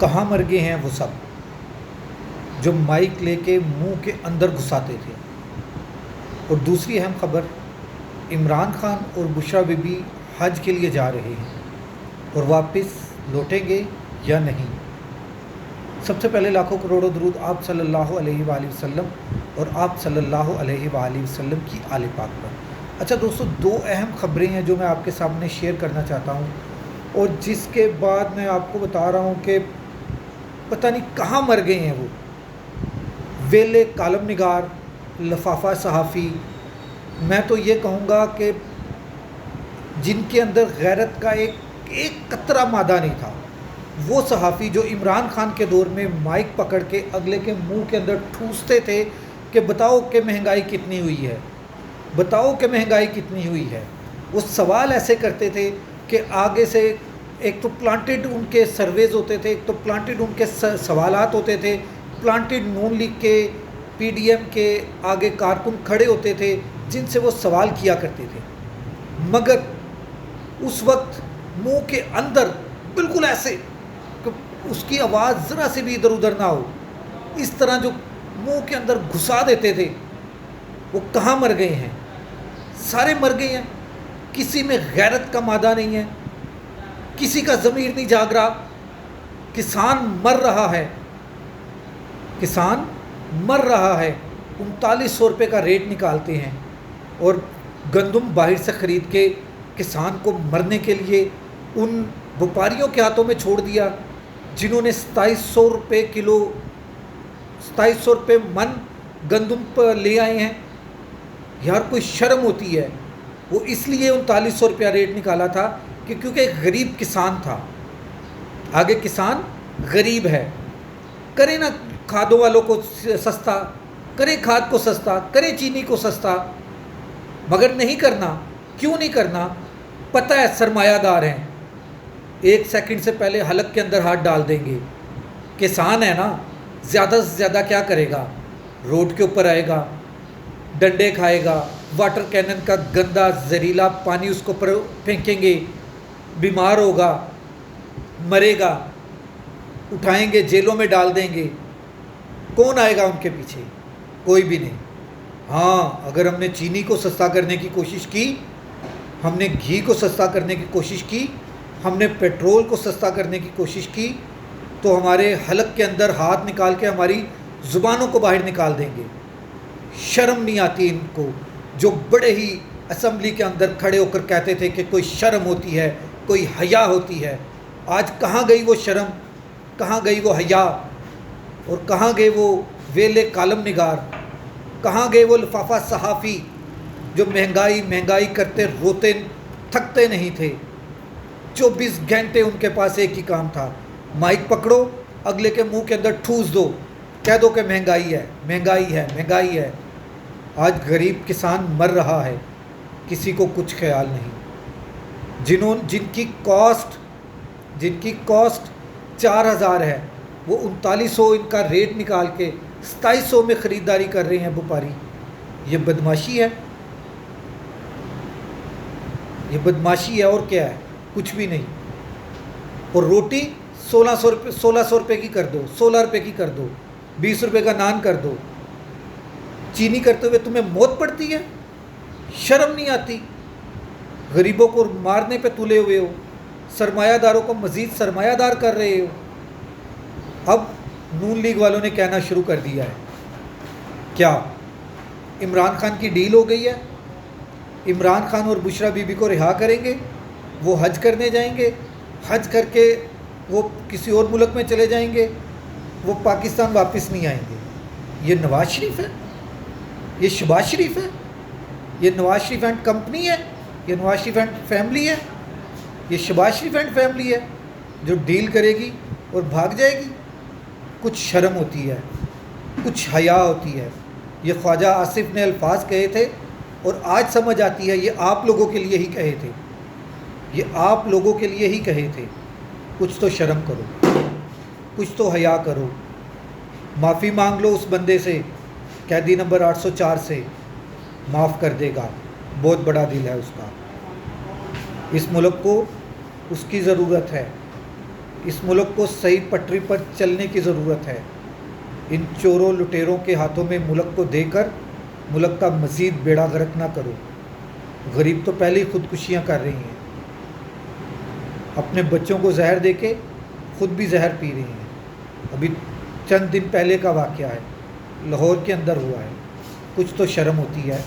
کہاں مر گئے ہیں وہ سب جو مائک لے کے منہ کے اندر گھساتے تھے؟ اور دوسری اہم خبر، عمران خان اور بشریٰ بی بی حج کے لیے جا رہے ہیں اور واپس لوٹیں گے یا نہیں؟ سب سے پہلے لاکھوں کروڑوں درود آپ صلی اللہ علیہ وآلہ وسلم اور آپ صلی اللہ علیہ وآلہ وسلم کی آل پاک پر۔ اچھا دوستو، دو اہم خبریں ہیں جو میں آپ کے سامنے شیئر کرنا چاہتا ہوں، اور جس کے بعد میں آپ کو بتا رہا ہوں کہ پتہ نہیں کہاں مر گئے ہیں وہ ویلے کالم نگار، لفافہ صحافی، میں تو یہ کہوں گا کہ جن کے اندر غیرت کا ایک قطرہ مادہ نہیں تھا، وہ صحافی جو عمران خان کے دور میں مائک پکڑ کے اگلے کے منہ کے اندر ٹھوستے تھے کہ بتاؤ کہ مہنگائی کتنی ہوئی ہے، بتاؤ کہ مہنگائی کتنی ہوئی ہے۔ وہ سوال ایسے کرتے تھے کہ آگے سے ایک تو پلانٹڈ ان کے سرویز ہوتے تھے، ایک تو پلانٹڈ ان کے سوالات ہوتے تھے، پلانٹڈ نون لیگ کے پی ڈی ایم کے آگے کارکن کھڑے ہوتے تھے جن سے وہ سوال کیا کرتے تھے، مگر اس وقت منہ کے اندر بالکل ایسے کہ اس کی آواز ذرا سے بھی ادھر ادھر نہ ہو، اس طرح جو منہ کے اندر گھسا دیتے تھے۔ وہ کہاں مر گئے ہیں؟ سارے مر گئے ہیں، کسی میں غیرت کا مادہ نہیں ہے، کسی کا ضمیر نہیں جاگ رہا۔ کسان مر رہا ہے، کسان مر رہا ہے، 3900 روپے کا ریٹ نکالتے ہیں، اور گندم باہر سے خرید کے کسان کو مرنے کے لیے ان وپاریوں کے ہاتھوں میں چھوڑ دیا جنہوں نے 2700 روپے کلو، 2700 روپے من گندم پر لے آئے ہیں۔ یار کوئی شرم ہوتی ہے۔ وہ اس لیے 3900 روپیہ ریٹ نکالا تھا کہ کیونکہ ایک غریب کسان تھا، آگے کسان غریب ہے، کرے نا کھادوں والوں کو سستا، کرے کھاد کو سستا، کرے چینی کو سستا، مگر نہیں کرنا۔ کیوں نہیں کرنا؟ پتہ ہے سرمایہ دار ہیں، ایک سیکنڈ سے پہلے حلق کے اندر ہاتھ ڈال دیں گے۔ کسان ہے نا، زیادہ سے زیادہ کیا کرے گا؟ روڈ کے اوپر آئے گا، ڈنڈے کھائے گا، واٹر کینن کا گندا زہریلا پانی اس کو پر پھینکیں گے، بیمار ہوگا، مرے گا، اٹھائیں گے جیلوں میں ڈال دیں گے۔ کون آئے گا ان کے پیچھے؟ کوئی بھی نہیں۔ ہاں، اگر ہم نے چینی کو سستا کرنے کی کوشش کی، ہم نے گھی کو سستا کرنے کی کوشش کی، ہم نے پیٹرول کو سستا کرنے کی کوشش کی، تو ہمارے حلق کے اندر ہاتھ نکال کے ہماری زبانوں کو باہر نکال دیں گے۔ شرم نہیں آتی ان کو، جو بڑے ہی اسمبلی کے اندر کھڑے ہو کر کہتے تھے کہ کوئی شرم ہوتی ہے، کوئی حیا ہوتی ہے۔ آج کہاں گئی وہ شرم، کہاں گئی وہ حیا، اور کہاں گئے وہ ویلے کالم نگار، کہاں گئے وہ لفافہ صحافی جو مہنگائی مہنگائی کرتے روتے تھکتے نہیں تھے؟ 24 گھنٹے ان کے پاس ایک ہی کام تھا، مائک پکڑو، اگلے کے منہ کے اندر ٹھوس دو، کہہ دو کہ مہنگائی ہے، مہنگائی ہے، مہنگائی ہے۔ آج غریب کسان مر رہا ہے، کسی کو کچھ خیال نہیں۔ جن کی کاسٹ 4000 ہے، وہ 3900 ان کا ریٹ نکال کے 2700 میں خریداری کر رہے ہیں وپاری۔ یہ بدماشی ہے، یہ بدماشی ہے، اور کیا ہے؟ کچھ بھی نہیں۔ اور روٹی 1600 روپے کی کر دو، 16 روپے کی کر دو، 20 روپے کا نان کر دو۔ چینی کرتے ہوئے تمہیں موت پڑتی ہے؟ شرم نہیں آتی؟ غریبوں کو مارنے پہ تلے ہوئے ہو، سرمایہ داروں کو مزید سرمایہ دار کر رہے ہو۔ اب نون لیگ والوں نے کہنا شروع کر دیا ہے، کیا عمران خان کی ڈیل ہو گئی ہے، عمران خان اور بشریٰ بی بی کو رہا کریں گے، وہ حج کرنے جائیں گے، حج کر کے وہ کسی اور ملک میں چلے جائیں گے، وہ پاکستان واپس نہیں آئیں گے۔ یہ نواز شریف ہے، یہ شہباز شریف ہے، یہ نواز شریف اینڈ کمپنی ہے، یہ نواز شریف اینڈ فیملی ہے، یہ شہباز شریف اینڈ فیملی ہے جو ڈیل کرے گی اور بھاگ جائے گی؟ کچھ شرم ہوتی ہے، کچھ حیا ہوتی ہے۔ یہ خواجہ آصف نے الفاظ کہے تھے، اور آج سمجھ آتی ہے یہ آپ لوگوں کے لیے ہی کہے تھے، یہ آپ لوگوں کے لیے ہی کہے تھے۔ کچھ تو شرم کرو، کچھ تو حیا کرو، معافی مانگ لو اس بندے سے، قیدی نمبر 804 سے، معاف کر دے گا، بہت بڑا دل ہے اس کا۔ اس ملک کو اس کی ضرورت ہے اس ملک کو صحیح پٹری پر چلنے کی ضرورت ہے۔ ان چوروں لٹیروں کے ہاتھوں میں ملک کو دے کر ملک کا مزید بیڑا غرق نہ کرو۔ غریب تو پہلے ہی خودکشیاں کر رہی ہیں، اپنے بچوں کو زہر دے کے خود بھی زہر پی رہی ہیں۔ ابھی چند دن پہلے کا واقعہ ہے، لاہور کے اندر ہوا ہے۔ کچھ تو شرم ہوتی ہے۔